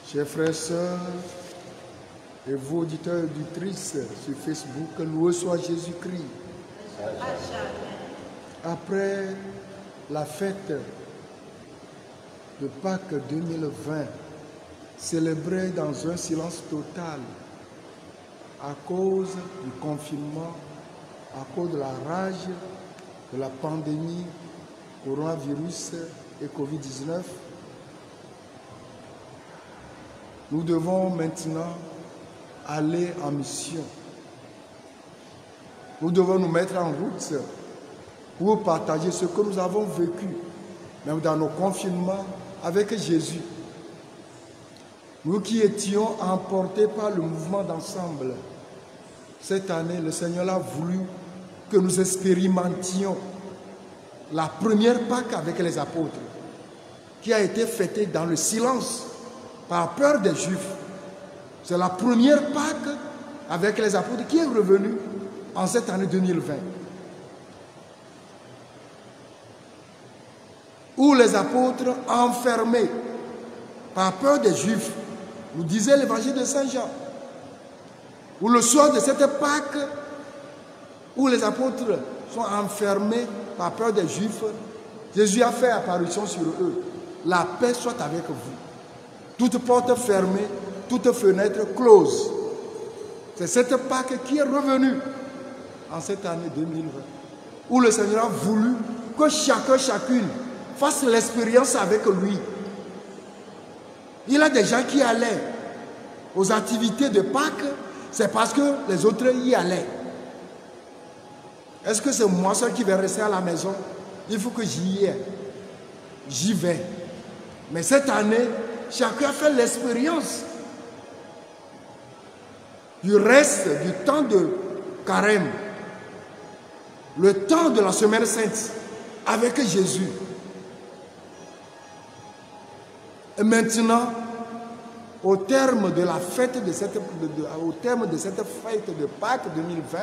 Chers frères et sœurs, et vous auditeurs et auditrices sur Facebook, loué soit Jésus-Christ. Après la fête de Pâques 2020, célébrée dans un silence total à cause du confinement, à cause de la rage de la pandémie, coronavirus et Covid-19, nous devons maintenant aller en mission. Nous devons nous mettre en route pour partager ce que nous avons vécu, même dans nos confinements, avec Jésus. Nous qui étions emportés par le mouvement d'ensemble, cette année, le Seigneur a voulu que nous expérimentions la première Pâque avec les apôtres, qui a été fêtée dans le silence, par peur des Juifs. C'est la première Pâque avec les apôtres qui est revenue en cette année 2020. Où les apôtres enfermés par peur des Juifs, nous disait l'évangile de Saint Jean. Où le soir de cette Pâque, où les apôtres sont enfermés par peur des Juifs, Jésus a fait apparition sur eux. La paix soit avec vous. Toute porte fermée, toute fenêtre close. C'est cette Pâque qui est revenue en cette année 2020, où le Seigneur a voulu que chacune fasse l'expérience avec lui. Il y a des gens qui allaient aux activités de Pâques, c'est parce que les autres y allaient. Est-ce que c'est moi seul qui vais rester à la maison? Il faut que j'y aille. J'y vais. Mais cette année, chacun a fait l'expérience du reste du temps de carême, le temps de la semaine sainte avec Jésus. Et maintenant, au terme de la fête de cette, fête de Pâques 2020,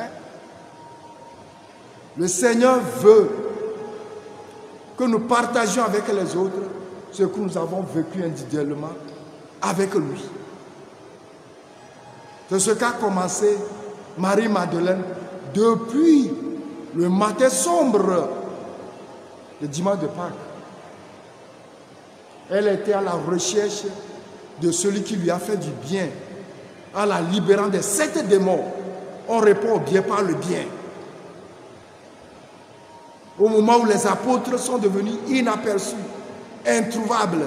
le Seigneur veut que nous partagions avec les autres ce que nous avons vécu individuellement avec lui. C'est ce qu'a commencé Marie-Madeleine depuis le matin sombre du dimanche de Pâques. Elle était à la recherche de celui qui lui a fait du bien, en la libérant des 7 démons. On répond au bien par le bien. Au moment où les apôtres sont devenus inaperçus, introuvables,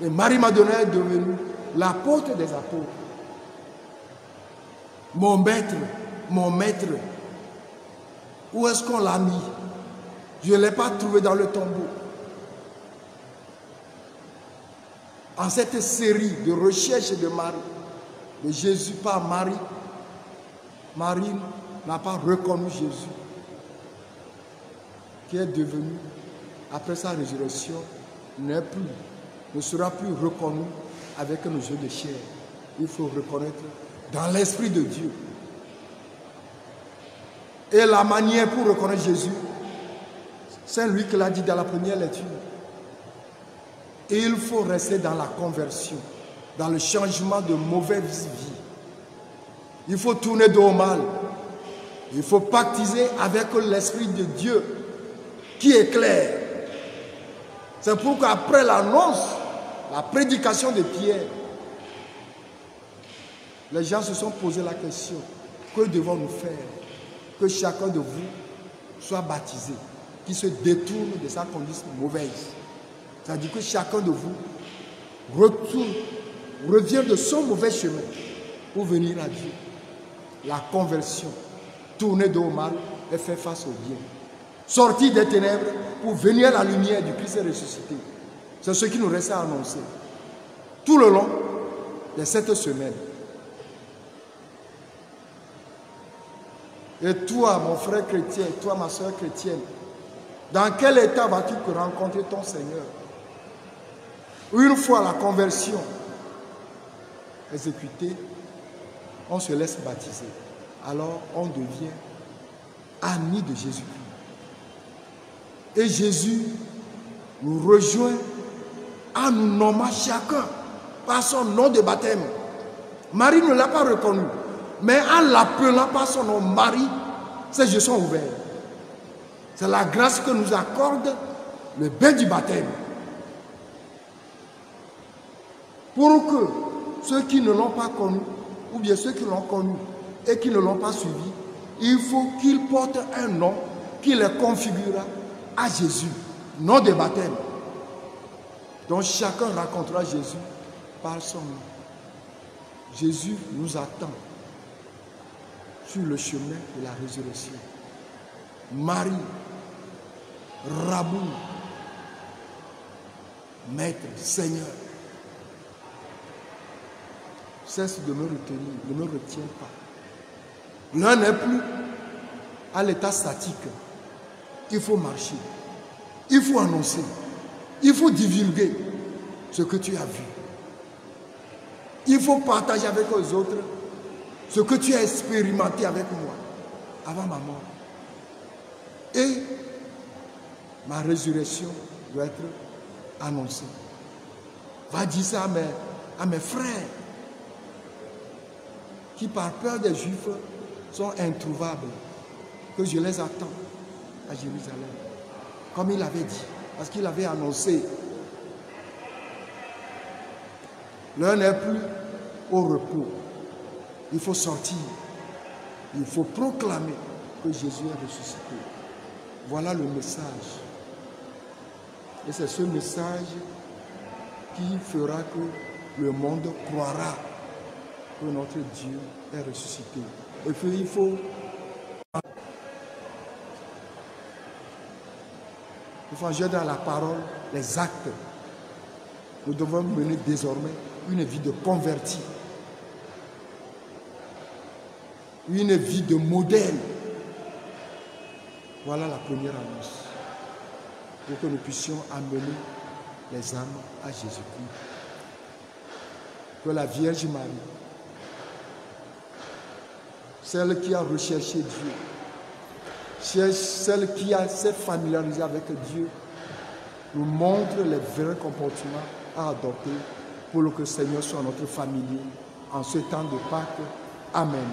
et Marie-Madeleine est devenue l'apôtre des apôtres. Mon maître, où est-ce qu'on l'a mis? Je ne l'ai pas trouvé dans le tombeau. En cette série de recherches de Marie, de Jésus par Marie, Marie n'a pas reconnu Jésus, qui est devenu, après sa résurrection, ne sera plus reconnu avec nos yeux de chair. Il faut reconnaître dans l'Esprit de Dieu. Et la manière pour reconnaître Jésus, c'est lui qui l'a dit dans la première lecture. Et il faut rester dans la conversion, dans le changement de mauvaise vie. Il faut tourner dos au mal. Il faut pactiser avec l'Esprit de Dieu qui éclaire. C'est pourquoi après l'annonce, la prédication de Pierre, les gens se sont posé la question, que devons-nous faire? Que chacun de vous soit baptisé, qui se détourne de sa conduite mauvaise. C'est-à-dire que chacun de vous revient de son mauvais chemin pour venir à Dieu. La conversion, tourner dos au mal et faire face au bien. Sortir des ténèbres pour venir à la lumière du Christ ressuscité. C'est ce qui nous reste à annoncer. Tout le long de cette semaine. Et toi, mon frère chrétien, toi, ma soeur chrétienne, dans quel état vas-tu rencontrer ton Seigneur? Une fois la conversion exécutée, on se laisse baptiser. Alors, on devient ami de Jésus-Christ. Et Jésus nous rejoint en nous nommant chacun par son nom de baptême. Marie ne l'a pas reconnu. Mais en l'appelant par son nom, Marie, ses yeux sont ouverts. C'est la grâce que nous accorde le bain du baptême. Pour que ceux qui ne l'ont pas connu, ou bien ceux qui l'ont connu et qui ne l'ont pas suivi, il faut qu'ils portent un nom qui les configurera à Jésus, nom de baptême. Donc chacun racontera Jésus par son nom. Jésus nous attend sur le chemin de la résurrection. Marie, Rabou, Maître, Seigneur, cesse de me retenir, ne me retiens pas. L'un n'est plus à l'état statique. Il faut marcher, il faut annoncer, il faut divulguer ce que tu as vu. Il faut partager avec les autres ce que tu as expérimenté avec moi avant ma mort. Et ma résurrection doit être annoncée. Va dire ça à mes frères qui par peur des Juifs sont introuvables, que je les attends à Jérusalem, comme il avait dit, parce qu'il avait annoncé. L'heure n'est plus au repos. Il faut sortir. Il faut proclamer que Jésus est ressuscité. Voilà le message. Et c'est ce message qui fera que le monde croira que notre Dieu est ressuscité. Et puis il faut agir dans la parole, les actes. Nous devons mener désormais une vie de converti, une vie de modèle. Voilà la première annonce, pour que nous puissions amener les âmes à Jésus-Christ. Que la Vierge Marie, celle qui a recherché Dieu, celle qui s'est familiarisée avec Dieu, nous montre les vrais comportements à adopter pour que le Seigneur soit notre familier en ce temps de Pâques. Amen.